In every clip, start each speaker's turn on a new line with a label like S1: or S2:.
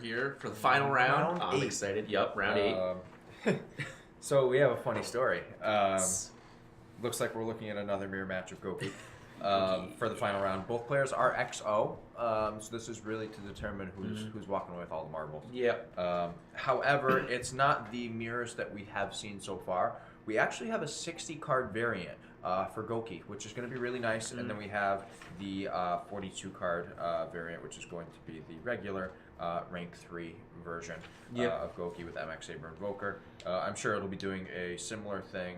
S1: here for the final round. I'm excited. Yup, round 8.
S2: So we have a funny story. Looks like we're looking at another mirror match of Gouki for the final round. Both players are XO, so this is really to determine who's walking away with all the marbles.
S1: Yep.
S2: However, it's not the mirrors that we have seen so far. We actually have a 60-card variant for Gouki, which is going to be really nice, and then we have the 42-card variant, which is going to be the regular rank 3 version of Gouki with MX Saber Invoker. I'm sure it'll be doing a similar thing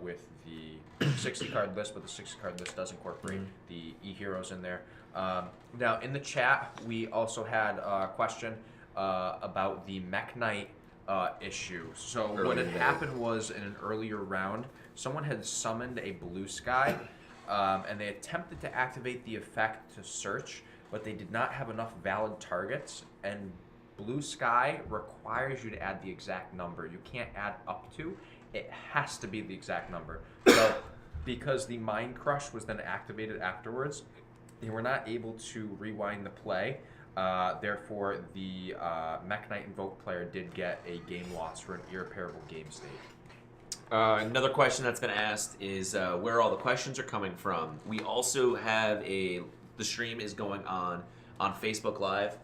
S2: with the 60-card list, but the 60-card list does incorporate the E-Heroes in there. Now, in the chat, we also had a question about the Mech Knight issue. So what had happened was in an earlier round, someone had summoned a blue sky, and they attempted to activate the effect to search, but they did not have enough valid targets, and blue sky requires you to add the exact number. You can't add up to. It has to be the exact number. So because the Mind Crush was then activated afterwards, they were not able to rewind the play. Therefore, the Mech Knight Invoke player did get a game loss for an irreparable game state.
S1: Another question that's been asked is where all the questions are coming from. We also have the stream is going on Facebook Live.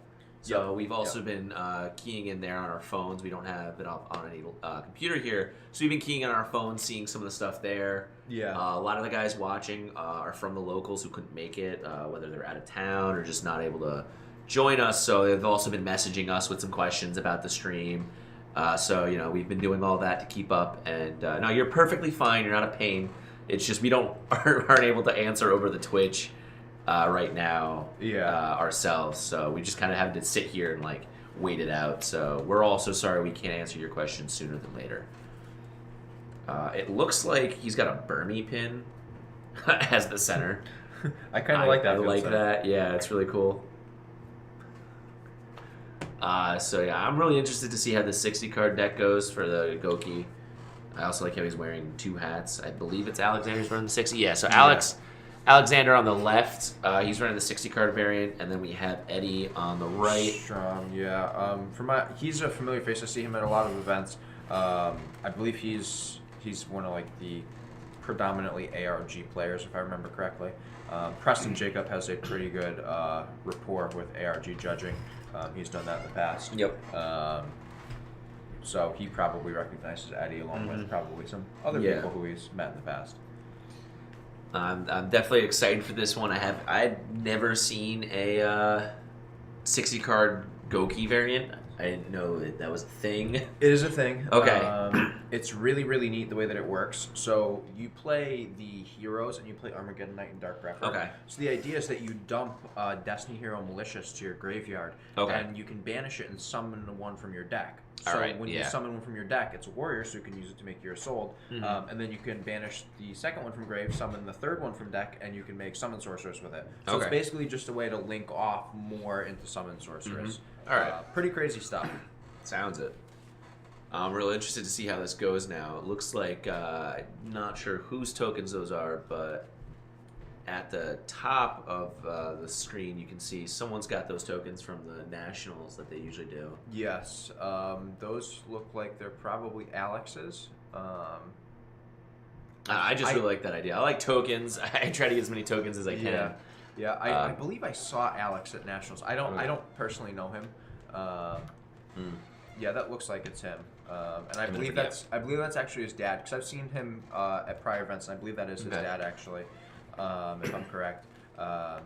S1: So we've also been keying in there on our phones. We don't have it up on any computer here. So we've been keying on our phones, seeing some of the stuff there.
S2: Yeah.
S1: A lot of the guys watching are from the locals who couldn't make it, whether they're out of town or just not able to join us. So they've also been messaging us with some questions about the stream. So, we've been doing all that to keep up. And no, you're perfectly fine. You're not a pain. It's just we aren't able to answer over the Twitch right now ourselves. So we just kind of have to sit here and wait it out. So we're also sorry we can't answer your questions sooner than later. It looks like he's got a Burmy pin as the center.
S2: I kind of like that.
S1: I like that. Yeah, it's really cool. So yeah, I'm really interested to see how the 60-card deck goes for the Gouki. I also like how he's wearing 2 hats. I believe it's Alexander's running the 60. Yeah, so Alexander on the left, he's running the 60-card variant, and then we have Eddie on the right.
S2: Strom, yeah. He's a familiar face. I see him at a lot of events. I believe he's one of the predominantly ARG players, if I remember correctly. Preston Jacob has a pretty good rapport with ARG judging. He's done that in the past.
S1: Yep.
S2: So he probably recognizes Eddie along with probably some other people who he's met in the past.
S1: I'm definitely excited for this one. I've never seen a 60-card Gouki variant. I didn't know that was a thing.
S2: It is a thing.
S1: Okay.
S2: It's really, really neat the way that it works. So you play the heroes and you play Armageddon Knight and Dark Breath.
S1: Okay.
S2: So the idea is that you dump Destiny Hero Malicious to your graveyard.
S1: Okay.
S2: And you can banish it and summon one from your deck. So when you summon one from your deck, it's a warrior, so you can use it to make your Soul. And then you can banish the second one from grave, summon the third one from deck, and you can make Summon Sorceress with it. So it's basically just a way to link off more into Summon Sorceress.
S1: All right.
S2: Pretty crazy stuff.
S1: Sounds it. I'm really interested to see how this goes now. It looks like, I'm not sure whose tokens those are, but at the top of the screen, you can see someone's got those tokens from the Nationals that they usually do.
S2: Yes. Those look like they're probably Alex's.
S1: I just really like that idea. I like tokens. I try to get as many tokens as I can.
S2: Yeah. I believe I saw Alex at Nationals. I don't personally know him. Yeah, that looks like it's him. And I believe that's actually his dad, because I've seen him at prior events, and I believe that is his dad actually, if I'm correct.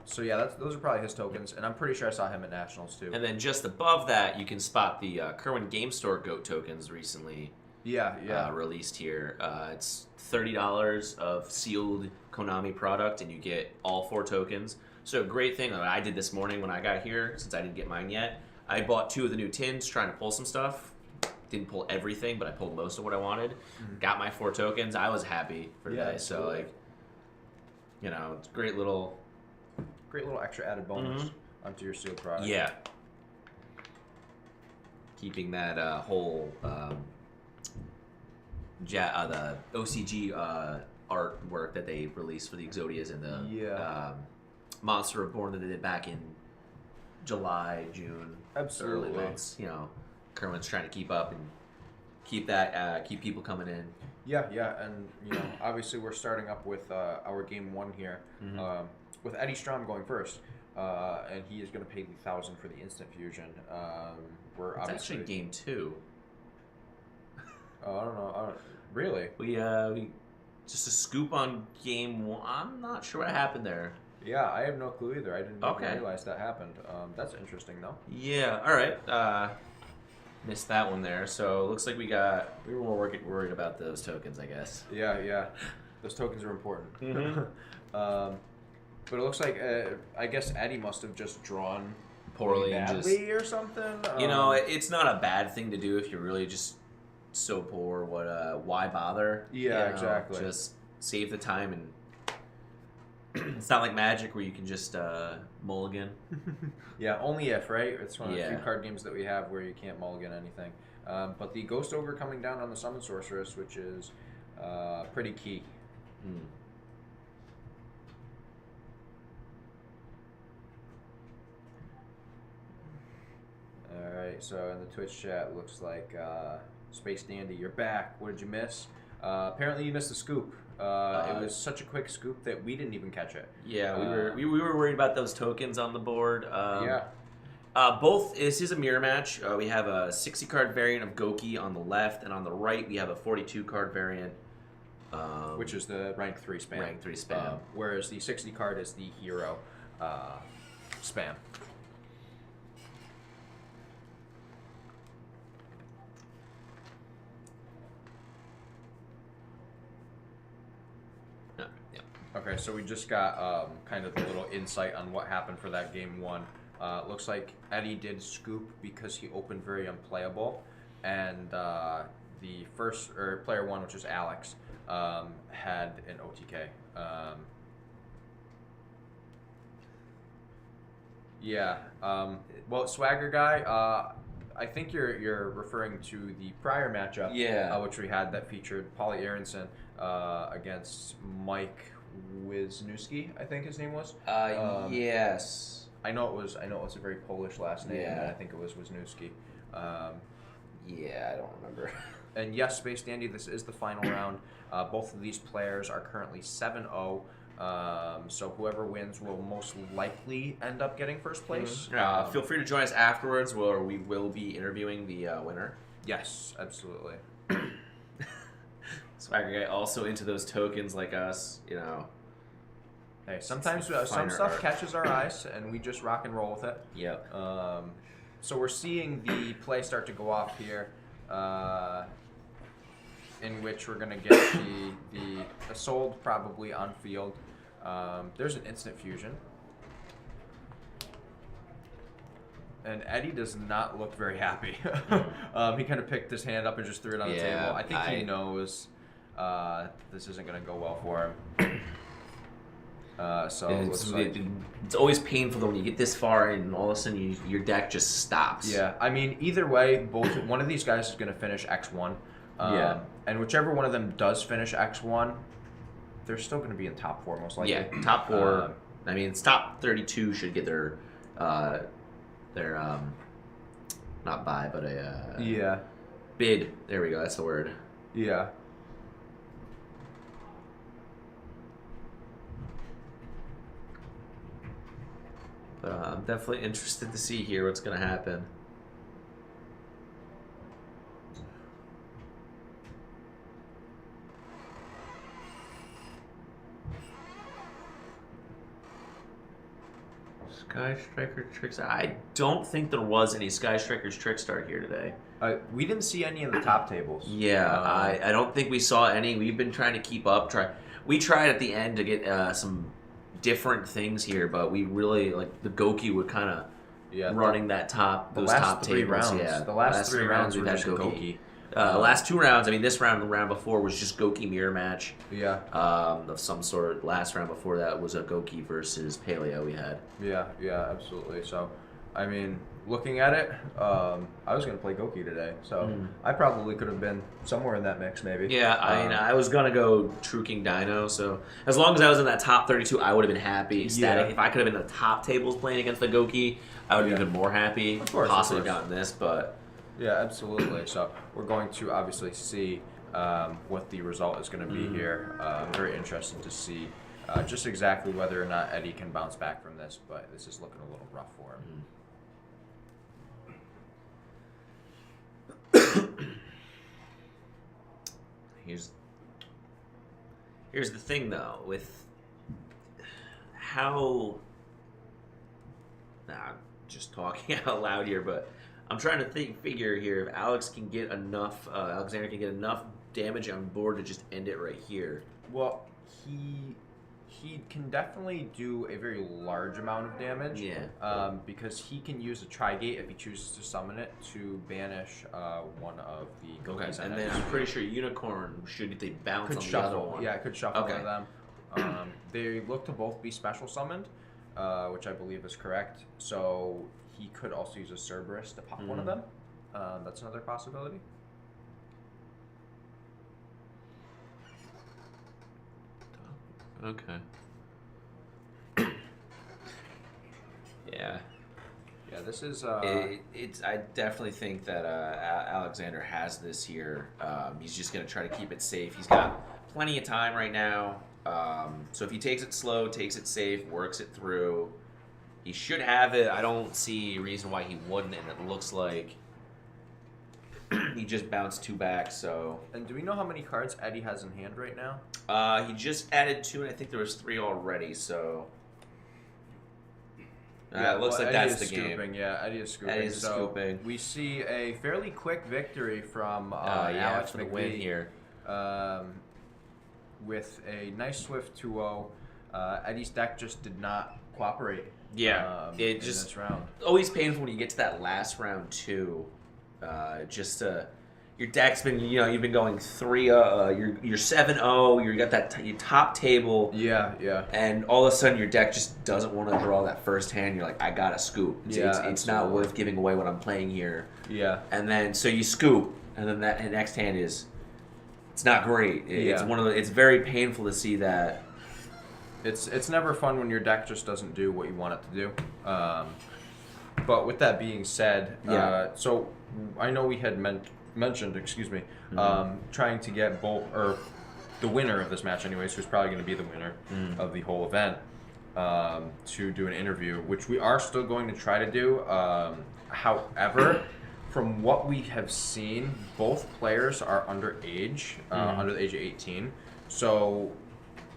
S2: So yeah, those are probably his tokens, and I'm pretty sure I saw him at Nationals too.
S1: And then just above that, you can spot the Kirwan Game Store GOAT tokens recently. Released here. It's $30 of sealed Konami product, and you get all 4 tokens. So a great thing that I did this morning when I got here, since I didn't get mine yet, I bought 2 of the new tins trying to pull some stuff. Didn't pull everything, but I pulled most of what I wanted. Got my 4 tokens. I was happy for today. So it's a great little
S2: extra added bonus onto your sealed product.
S1: Yeah. Keeping that whole the OCG artwork that they released for the Exodias and the Monster Reborn that they did back in July, June,
S2: Absolutely.
S1: early months. You know, Kirwan's trying to keep up and keep people coming in.
S2: Yeah, and obviously we're starting up with our game 1 here, with Eddie Strom going first, and he is going to pay the 1,000 for the instant fusion. We're
S1: It's
S2: obviously
S1: actually game 2.
S2: I don't know. Really?
S1: We just a scoop on game 1. I'm not sure what happened there.
S2: Yeah, I have no clue either. I didn't even
S1: Okay.
S2: realize that happened. That's interesting, though.
S1: Yeah. All right. Missed that one there. So it looks like we were more worried about those tokens, I guess.
S2: Yeah. Those tokens are important. But it looks like I guess Eddie must have just drawn
S1: Poorly and
S2: badly or something.
S1: It's not a bad thing to do if you're really just so poor. Why bother?
S2: Yeah, exactly.
S1: Just save the time, and it's not like Magic where you can just mulligan.
S2: Yeah, only if, right? It's one of the
S1: Yeah.
S2: few card games that we have where you can't mulligan anything. But the Ghost Ogre coming down on the Summon Sorceress, which is pretty key. Alright, so in the Twitch chat, looks like Space Dandy, you're back. What did you miss? Apparently you missed the scoop. It was such a quick scoop that we didn't even catch it.
S1: Yeah, we were worried about those tokens on the board.
S2: Yeah.
S1: This is a mirror match. We have a 60 card variant of Gouki on the left, and on the right we have a 42 card variant,
S2: which is the rank 3 spam.
S1: Rank 3 spam.
S2: Whereas the 60 card is the hero spam.
S1: Yeah.
S2: Okay, so we just got kind of a little insight on what happened for that game 1. Looks like Eddie did scoop because he opened very unplayable, and the first player 1, which is Alex, had an OTK. Well, Swagger Guy, I think you're referring to the prior matchup, which we had that featured Paulie Aronson against Mike Wisniewski, I think his name was.
S1: Yes.
S2: I know it was a very Polish last name, and I think it was Wisniewski.
S1: Yeah, I don't remember.
S2: And yes, Space Dandy, this is the final round. Both of these players are currently 7-0. So whoever wins will most likely end up getting first place.
S1: Feel free to join us afterwards, where we will be interviewing the winner.
S2: Yes, absolutely.
S1: Swagger Guy also into those tokens like us,
S2: Hey, sometimes some stuff catches our eyes, and we just rock and roll with it.
S1: Yep.
S2: So we're seeing the play start to go off here, in which we're going to get the Sold probably on field. There's an instant fusion. And Eddie does not look very happy. He kind of picked his hand up and just threw it on the table. I think he knows this isn't going to go well for him.
S1: It's always painful though when you get this far and all of a sudden your deck just stops.
S2: Yeah, I mean, either way, one of these guys is going to finish X1. And whichever one of them does finish X1, they're still going to be in top 4 most likely.
S1: Yeah, top 4. I mean, it's top 32 should get their not buy, but a bid. There we go. That's the word.
S2: Yeah.
S1: But I'm definitely interested to see here what's going to happen. Sky Striker Tricks. I don't think there was any Sky Strikers Trickstar here today.
S2: We didn't see any in the top tables.
S1: Yeah, I don't think we saw any. We've been trying to keep up. We tried at the end to get some different things here, but we really the Gouki were kind of running those top tables.
S2: Rounds.
S1: Yeah,
S2: the last three rounds
S1: we've
S2: were
S1: had
S2: just
S1: Gouki. Last 2 rounds. I mean, this round, the round before was just Gouki mirror match.
S2: Yeah.
S1: Of some sort. Last round before that was a Gouki versus Paleo we had.
S2: Yeah, absolutely. So, I mean, looking at it, I was going to play Gouki today, so I probably could have been somewhere in that mix, maybe.
S1: Yeah, I mean, I was going to go True King Dino, so as long as I was in that top 32, I would have been happy. Ecstatic.
S2: Yeah.
S1: If I could have been in the top tables playing against the Gouki, I would have been even more happy.
S2: Of course,
S1: possibly gotten this, but...
S2: Yeah, absolutely. So we're going to obviously see what the result is going to be here. Very interesting to see just exactly whether or not Eddie can bounce back from this, but this is looking a little rough for him.
S1: Here's the thing, though, with how... I'm just talking out loud here, but I'm trying to figure here if Alex can get enough, Alexander can get enough damage on board to just end it right here.
S2: Well, he can definitely do a very large amount of damage.
S1: Yeah.
S2: Because he can use a Tri-Gate if he chooses to summon it to banish one of the Goukis.
S1: Okay, and then I'm pretty sure Unicorn, should they bounce
S2: could
S1: on
S2: shuffle.
S1: the other one?
S2: Yeah, it could shuffle one of them. They look to both be special summoned, which I believe is correct. So he could also use a Cerberus to pop one of them. That's another possibility.
S1: Okay. Yeah.
S2: Yeah, this is.
S1: It's. I definitely think that Alexander has this here. He's just gonna try to keep it safe. He's got plenty of time right now. So if he takes it slow, takes it safe, works it through, he should have it. I don't see a reason why he wouldn't, and it looks like he just bounced 2 back. So.
S2: And do we know how many cards Eddie has in hand right now?
S1: He just added 2, and I think there was 3 already. So. It looks like
S2: Eddie
S1: that's the
S2: scooping.
S1: game.
S2: Yeah, Eddie is scooping.
S1: Eddie is scooping.
S2: We see a fairly quick victory from
S1: yeah,
S2: Alex
S1: for the
S2: McVeigh
S1: win here.
S2: With a nice swift 2-0. Eddie's deck just did not cooperate.
S1: Yeah, it
S2: in
S1: just
S2: this round.
S1: always painful when you get to that last round too. Your deck's been, you've been going 3. You're 7-0. You got that your top table.
S2: Yeah.
S1: And all of a sudden your deck just doesn't want to draw that first hand. You're like, I gotta scoop. It's not worth giving away what I'm playing here.
S2: Yeah.
S1: And then so you scoop, and then that next hand is, it's not great. It's it's very painful to see that.
S2: It's never fun when your deck just doesn't do what you want it to do. But with that being said, so I know we had mentioned, trying to get both, or the winner of this match anyways, who's probably going to be the winner of the whole event, to do an interview, which we are still going to try to do. However, from what we have seen, both players are underage, under the age of 18. So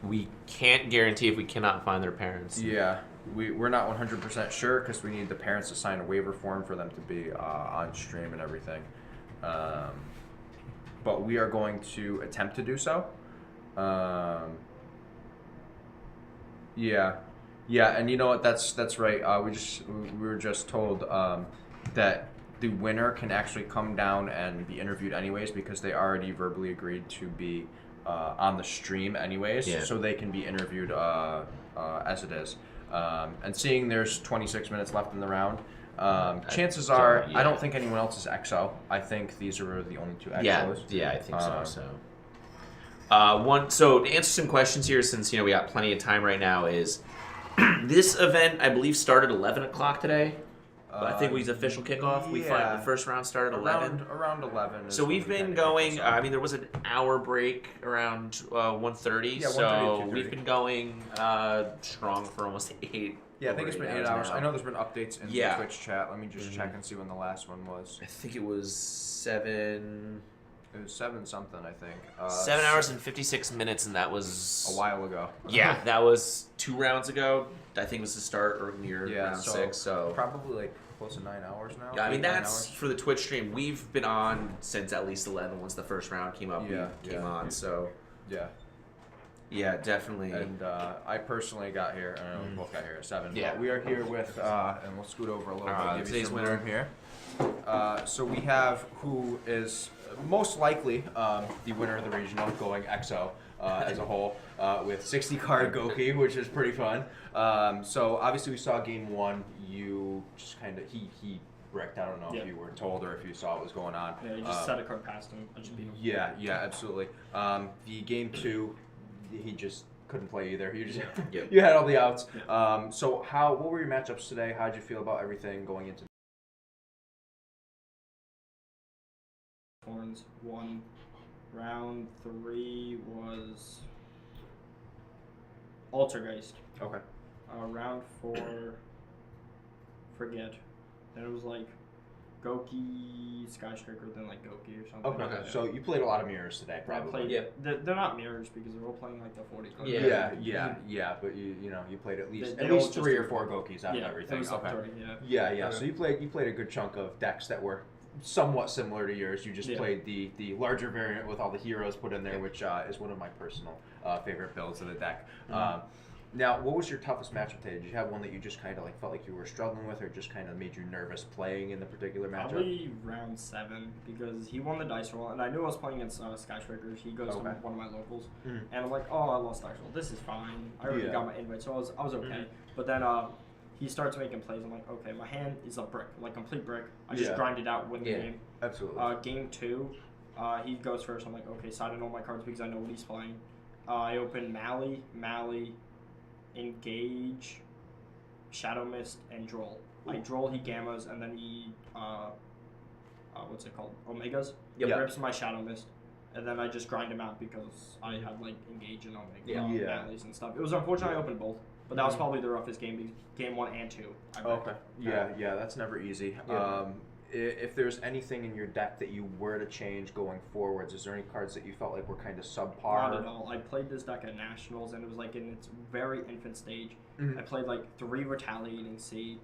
S1: we can't guarantee if we cannot find their parents.
S2: Yeah, we're not 100% sure because we need the parents to sign a waiver form for them to be on stream and everything. But we are going to attempt to do so. Yeah, and you know what? That's right. We were just told that the winner can actually come down and be interviewed anyways because they already verbally agreed to be on the stream anyways, so they can be interviewed as it is. And seeing there's 26 minutes left in the round, chances are I don't think anyone else is EXO. I think these are the only 2 EXOs.
S1: Yeah, I think so. So to answer some questions here, since we got plenty of time right now, is this event I believe started 11 o'clock today. I think we official kickoff. We find the first round started at 11.
S2: Around 11.
S1: So we've been going. I mean, there was an hour break around 1:30.
S2: Yeah, 1:30
S1: so
S2: to 2:30.
S1: we've been going strong for almost 8.
S2: Yeah, I think it's been 8 hours.
S1: now.
S2: I know there's been updates in the Twitch chat. Let me just check and see when the last one was.
S1: I think it was 7.
S2: It was 7 something, I think.
S1: 7 hours and 56 minutes, and that was
S2: a while ago.
S1: Yeah, that was 2 rounds ago. I think it was the start earlier, round 6. So
S2: probably like close to 9 hours now.
S1: Yeah, I mean that's for the Twitch stream. We've been on since at least 11. Once the first round came up, we came on. So yeah, definitely.
S2: And I personally got here. We both got here at 7. Yeah, but we are here with, and we'll scoot over a little bit. Give you some winner here. So we have who is most likely the winner of the regional, going EXO. as a whole with 60 card Gouki, which is pretty fun. So obviously we saw game one. You just kind of he bricked. I don't know if you were told or if you saw what was going on.
S3: Yeah, you just set a card past him. I just beat him.
S2: Yeah, absolutely. The game two, he just couldn't play either. You just
S1: Yep.
S2: you had all the outs.
S3: Yeah.
S2: So what were your matchups today? How did you feel about everything going into?
S3: Horns won. Round 3 was Altergeist.
S2: Okay.
S3: Round 4, forget. Then it was like Gouki, Skystriker, then like Gouki or something.
S2: Okay. So you played a lot of mirrors today,
S3: I
S2: probably.
S3: played, they're not mirrors because they're all playing like the 40 card.
S2: Yeah. But you played at least
S3: They all just
S2: 3 or
S3: do-
S2: 4 Goukis out of everything.
S3: It was
S2: Okay.
S3: 30,
S2: Yeah.
S1: Okay.
S2: So you played a good chunk of decks that were somewhat similar to yours. You just played the larger variant with all the heroes put in there, which is one of my personal favorite builds of the deck. Now, what was your toughest matchup today? Did you have one that you just kind of like felt like you were struggling with, or just kind of made you nervous playing in the particular matchup?
S3: Probably round 7 because he won the dice roll, and I knew I was playing against Skystrikers. He goes to one of my locals, and I'm like, oh, I lost dice roll. This is fine. I already got my invite, so I was okay. But then he starts making plays. I'm like, okay, my hand is a brick, like complete brick. I just grind it out, win the game.
S2: Absolutely.
S3: Game 2, he goes first. I'm like, okay, side in all my cards because I know what he's playing. I open Mally, Engage, Shadow Mist, and Droll. I Droll, he Gammas, and then he, what's it called? Omegas. Rips my Shadow Mist, and then I just grind him out because I had like Engage and Omega, Mallies and stuff. It was unfortunate I opened both, but that was probably the roughest game, because game 1 and 2.
S2: Okay. Yeah, that's never easy.
S3: Yeah.
S2: If there's anything in your deck that you were to change going forwards, is there any cards that you felt like were kind of subpar?
S3: Not at all. I played this deck at Nationals, and it was like in its very infant stage. I played like 3 Retaliating C,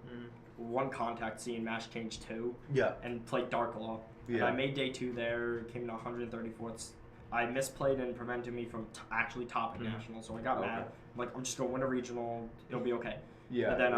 S3: 1 Contact C, and Mash Change 2. And played Dark Law. And I made day 2 there, came to 134th. I misplayed and prevented me from actually topping Nationals, so I got mad. I'm like, I'm just going to win a regional, it'll be okay. And then,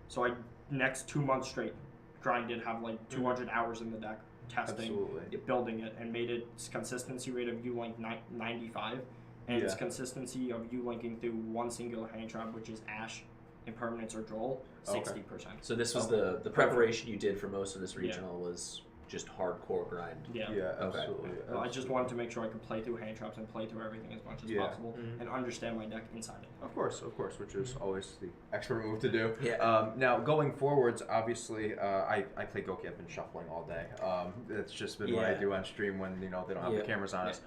S3: so I, next 2 months straight, grinded, have like 200 hours in the deck, testing, building it, and made its consistency rate of U-Link 95, and its consistency of U-Linking through 1 singular hand trap, which is Ash, Impermanence, or Droll, 60%.
S1: So this was the preparation you did for most of this regional was just hardcore grind.
S2: Absolutely.
S3: I just wanted to make sure I could play through hand traps and play through everything as much as possible, and understand my deck inside it.
S2: Of course, which is always the expert move to do.
S1: Yeah.
S2: Now, going forwards, obviously, I play Gouki. I've been shuffling all day. It's just been what I do on stream when they don't have the cameras on us.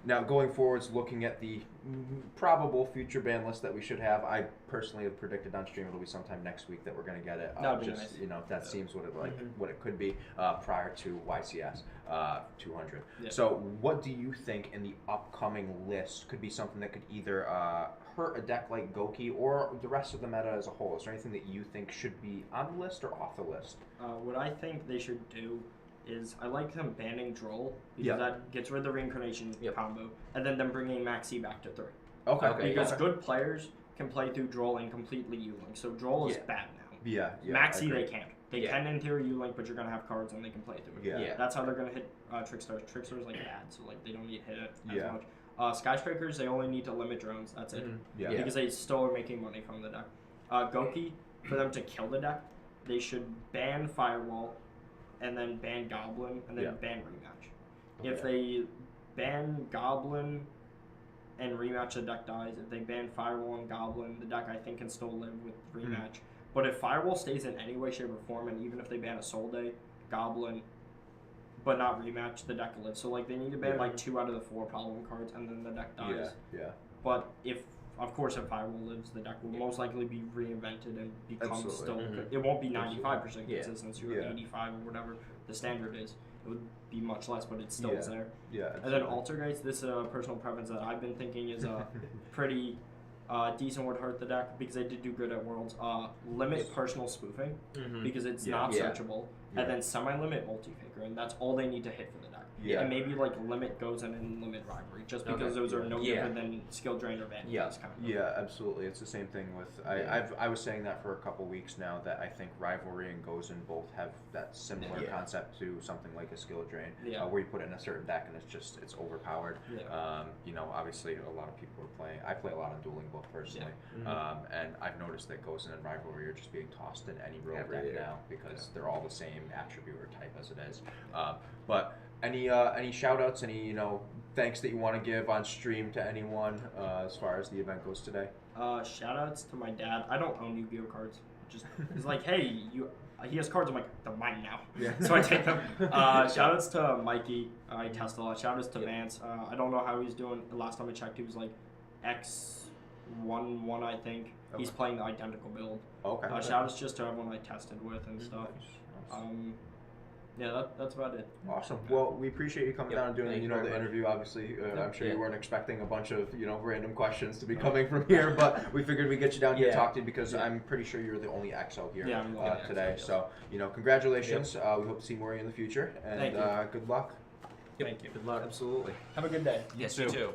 S2: Now, going forwards, looking at the probable future ban list that we should have, I personally have predicted on stream it'll be sometime next week that we're going to get it.
S3: That would be nice.
S2: That seems what it could be prior to YCS 200.
S3: Yeah.
S2: So, what do you think in the upcoming list could be something that could either hurt a deck like Gouki or the rest of the meta as a whole? Is there anything that you think should be on the list or off the list?
S3: What I think they should do is I like them banning Droll because that gets rid of the reincarnation combo, and then them bringing Maxi back to 3.
S2: Okay.
S3: Because good players can play through Droll and completely U-Link, so Droll is bad now.
S2: Yeah.
S3: Maxi they can't. They can in theory U-Link, but you're gonna have cards and they can play through it.
S2: Yeah.
S3: That's how they're gonna hit Trickstars. Trickstars like bad, so like they don't need to hit it as much. Skystrikers, they only need to limit drones. That's it. Because they still are making money from the deck. Gouki, for them to kill the deck, they should ban Firewall, and then ban Goblin, and then ban Rematch. If they ban Goblin and Rematch, the deck dies. If they ban Firewall and Goblin, the deck I think can still live with Rematch. But if Firewall stays in any way, shape, or form, and even if they ban a Soul Day, Goblin, but not Rematch, the deck lives. So like they need to ban like 2 out of the 4 problem cards, and then the deck dies. But if Firewall lives, the deck will most likely be reinvented and become still. It won't be 95% consistency or 85 or whatever the standard is. It would be much less, but it still is there. And then Altergeist, this personal preference that I've been thinking is pretty decent would hurt the deck because they did do good at Worlds. Limit personal spoofing because it's not searchable, and then semi-limit multi-faker, and that's all they need to hit for the deck.
S2: Yeah.
S3: And maybe like limit goes and limit rivalry, just because those are no different than skill drain or vanity.
S1: Yeah.
S3: Kind of
S2: Yeah, absolutely. It's the same thing with I was saying that for a couple weeks now, that I think rivalry and Gozen both have that similar concept to something like a skill drain, where you put it in a certain deck and it's overpowered.
S3: Yeah.
S2: You know, obviously a lot of people are playing. I play a lot on Dueling Book personally, and I've noticed that Gozen and rivalry are just being tossed in any rogue deck now because they're all the same attribute or type as it is. But any shout outs, any thanks that you want to give on stream to anyone as far as the event goes today?
S3: Shout outs to my dad. I don't own Yu-Gi-Oh cards. Just he's like, hey, he has cards. I'm like, they're mine now. Yeah. So I take them. Shout outs to Mikey. I test a lot. Shout outs to Vance. I don't know how he's doing. The last time I checked, he was like X1-1, I think. Okay. He's playing the identical build.
S2: Okay.
S3: Shout outs just to everyone I tested with and stuff. Nice. Yeah, that's about it.
S2: Awesome. Well, we appreciate you coming down and doing the interview. Obviously, I'm sure you weren't expecting a bunch of random questions to be coming from here, but we figured we'd get you down here to talk to you because I'm pretty sure you're the only XO here today. XO, so congratulations. We hope to see more of you in the future, and good luck.
S3: Thank you.
S1: Good luck.
S2: Absolutely.
S3: Have a good day.
S1: Yes, you too.